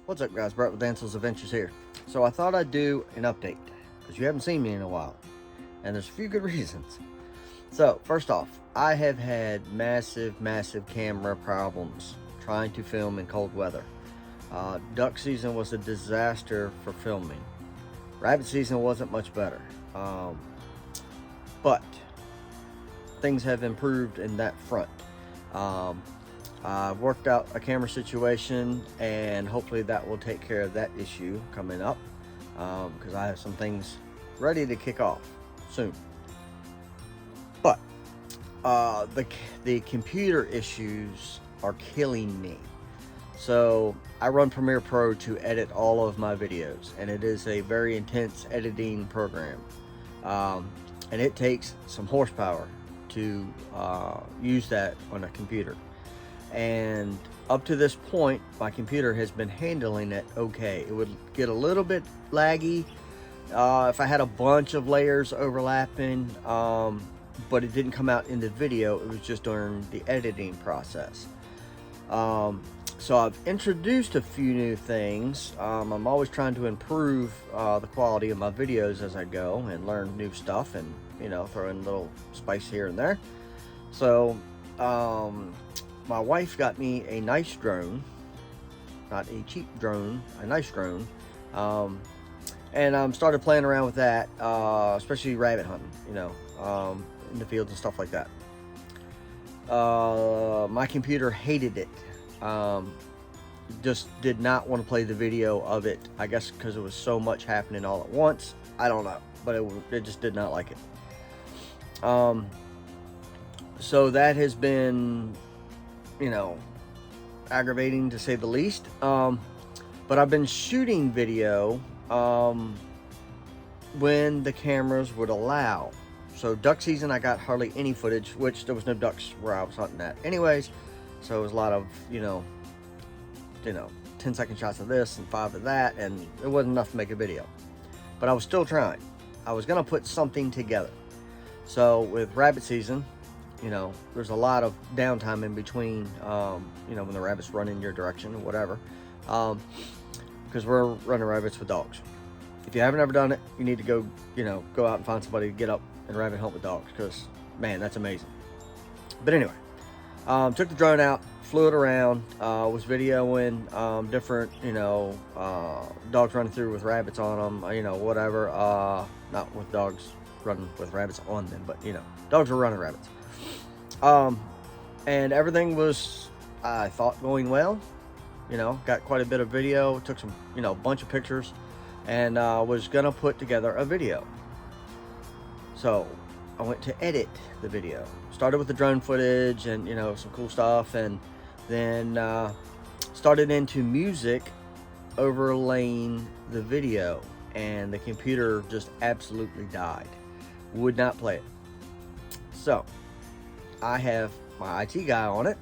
What's up, guys? Brett with Ansel's Adventures here. So I thought I'd do an update because you haven't seen me in a while, and there's a few good reasons. So first off, I have had massive camera problems trying to film in cold weather. Duck season was a disaster for filming. Rabbit season wasn't much better, but things have improved in that front. I've worked out a camera situation, and hopefully that will take care of that issue coming up, because I have some things ready to kick off soon. But the computer issues are killing me. So I run Premiere Pro to edit all of my videos, and it is a very intense editing program, and it takes some horsepower to use that on a computer. And up to this point, my computer has been handling it okay. It would get a little bit laggy if I had a bunch of layers overlapping, but it didn't come out in the video. It was just during the editing process. So I've introduced a few new things. I'm always trying to improve the quality of my videos as I go and learn new stuff, and throw in a little spice here and there. So my wife got me a nice drone, not a cheap drone, a nice drone, and started playing around with that, especially rabbit hunting, in the fields and stuff like that. My computer hated it. Just did not want to play the video of it. I guess because it was so much happening all at once. I don't know, but it just did not like it. So that has been, aggravating to say the least. But I've been shooting video when the cameras would allow. So duck season, I got hardly any footage, which there was no ducks where I was hunting at anyways. So it was a lot of 10-second shots of this and 5 of that, and it wasn't enough to make a video. But I was still trying. I was gonna put something together. So with rabbit season, there's a lot of downtime in between, when the rabbits run in your direction or whatever, because we're running rabbits with dogs. If you haven't ever done it, you need to go out and find somebody to get up and rabbit hunt with dogs, because man, that's amazing. But anyway, took the drone out, flew it around, was videoing different, dogs running through with rabbits on them, whatever, not with dogs running with rabbits on them, but dogs were running rabbits. And everything was, I thought, going well. Got quite a bit of video, took some, a bunch of pictures, and was gonna put together a video. So I went to edit the video. Started with the drone footage and some cool stuff, and then started into music overlaying the video, and the computer just absolutely died. Would not play it. So I have my IT guy on it,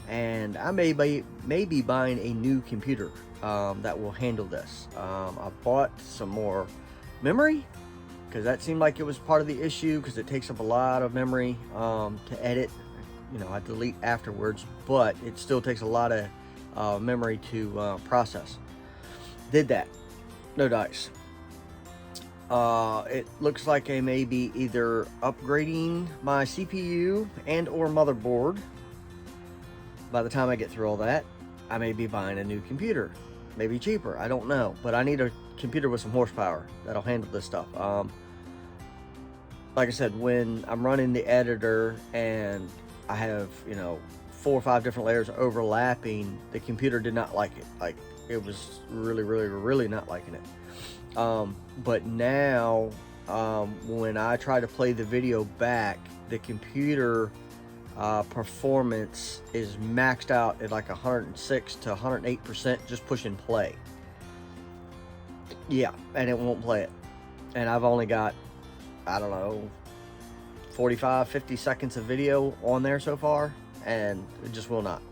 and I may be buying a new computer that will handle this. I bought some more memory, because that seemed like it was part of the issue, because it takes up a lot of memory to edit. I delete afterwards, but it still takes a lot of memory to process. Did that. No dice. It looks like I may be either upgrading my CPU and or motherboard. By the time I get through all that, I may be buying a new computer. Maybe cheaper, I don't know. But I need a computer with some horsepower that'll handle this stuff. Like I said, when I'm running the editor and I have, 4 or 5 different layers overlapping, the computer did not like it. Like, it was really not liking it. But now, when I try to play the video back, the computer performance is maxed out at like 106 to 108%, just pushing play. Yeah, and it won't play it. And I've only got, I don't know, 45, 50 seconds of video on there so far, and it just will not.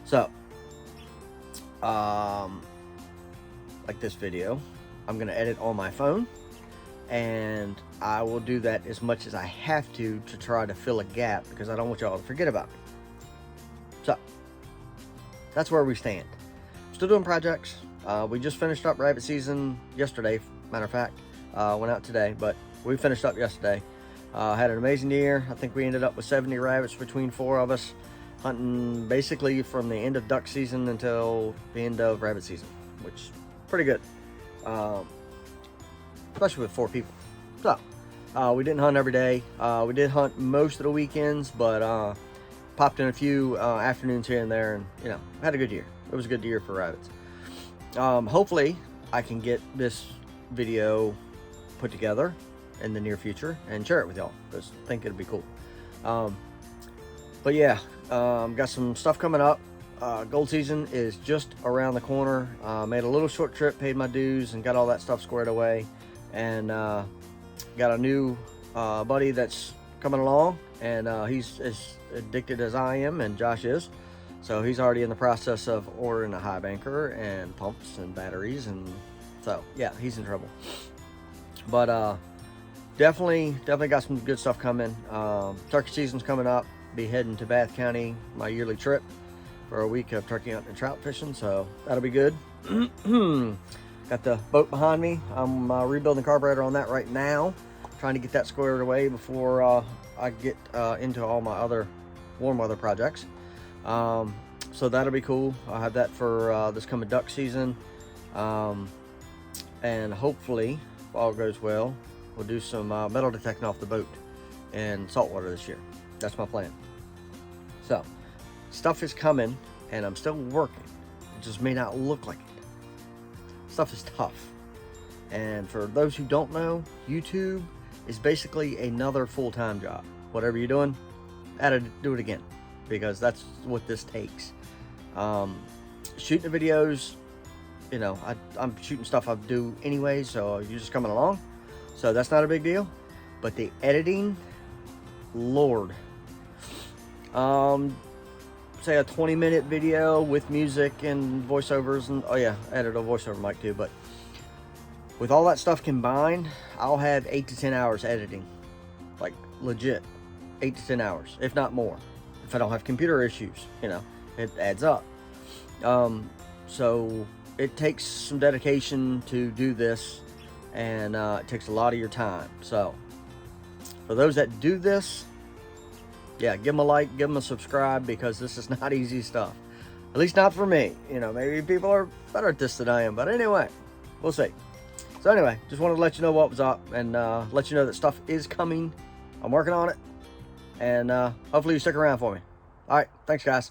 So, like this video, I'm going to edit on my phone, and I will do that as much as I have to try to fill a gap, because I don't want y'all to forget about me. So, that's where we stand. still doing projects. We just finished up rabbit season yesterday, matter of fact. Went out today, but we finished up yesterday. Had an amazing year. I think we ended up with 70 rabbits between 4 of us, hunting basically from the end of duck season until the end of rabbit season, which is pretty good, especially with 4 people. So we didn't hunt every day. We did hunt most of the weekends, but popped in a few afternoons here and there, and you know, had a good year. It was a good year for rabbits. Hopefully I can get this video put together in the near future and share it with y'all, because I think it'd be cool. But yeah, got some stuff coming up. Gold season is just around the corner. Made a little short trip, paid my dues, and got all that stuff squared away. And got a new buddy that's coming along, and he's as addicted as I am, and Josh is. So he's already in the process of ordering a high banker and pumps and batteries, and so yeah, he's in trouble. But definitely got some good stuff coming. Turkey season's coming up. Be heading to Bath County, my yearly trip, for a week of turkey hunting and trout fishing, so that'll be good. Got the boat behind me. I'm rebuilding the carburetor on that right now, trying to get that squared away before I get into all my other warm weather projects. So that'll be cool. I'll have that for this coming duck season, and hopefully, if all goes well, we'll do some metal detecting off the boat in saltwater this year. That's my plan. So stuff is coming, and I'm still working. It just may not look like it. Stuff is tough, and for those who don't know, YouTube is basically another full-time job. Whatever you're doing, add it, do it again, because that's what this takes. Shooting the videos, you know, I'm shooting stuff I do anyway, so you're just coming along, so that's not a big deal. But the editing, Lord, say a 20-minute video with music and voiceovers, and oh yeah, I edit a voiceover mic too, but with all that stuff combined, I'll have 8 to 10 hours editing, like legit 8 to 10 hours, if not more, if I don't have computer issues. You know, it adds up. So it takes some dedication to do this, and it takes a lot of your time. So for those that do this, yeah, give them a like, give them a subscribe, because this is not easy stuff. At least not for me. You know, maybe people are better at this than I am, but anyway, we'll see. So anyway, just wanted to let you know what was up, and let you know that stuff is coming. I'm working on it, and hopefully you stick around for me. All right, thanks guys.